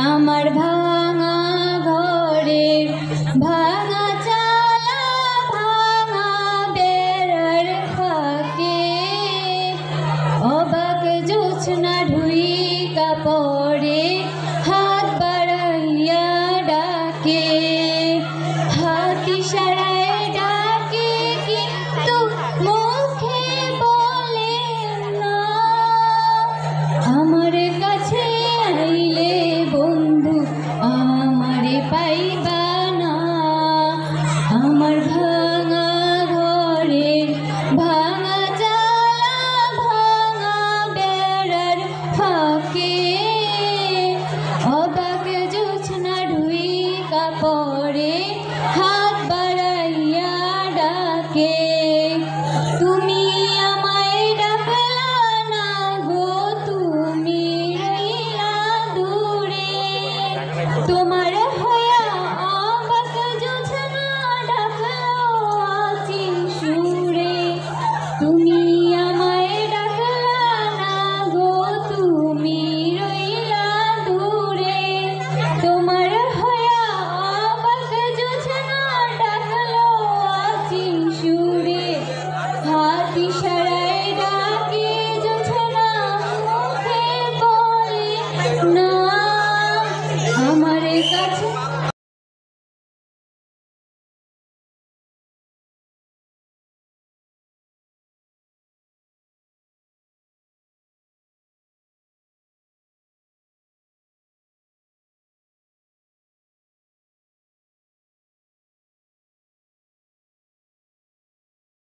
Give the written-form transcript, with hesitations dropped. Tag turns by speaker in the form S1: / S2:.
S1: আমার ভাঙা ঘরের ভাঙা চালা ভাঙা বেড়ার ফাঁকে অবাক জোছনা ঢুইকা পড়ে হাত বাড়াইয়া ডাকে হাত ইশারায় ডাকে কিন্তু মুখে বলে না আমার কাছে আইলে বন্ধু আমারে পাইবা না আমার ভাঙা ঘরের ভাঙা চালা ভাঙা বেড়ার ফাঁকে অবাক জোছনা ঢুইকা পড়ে হাত বাড়াইয়া ডাকে তুমি আমায় ডাকলা না গো তুমি রইলা দূরে তোমার হইয়া অবাক জোছনা ডাকলো আছি সুরে তুমি আমায় ডাকলা না গো তুমি রইলা দূরে তোমার হইয়া অবাক জোছনা ডাকলো আছি সুরে হাত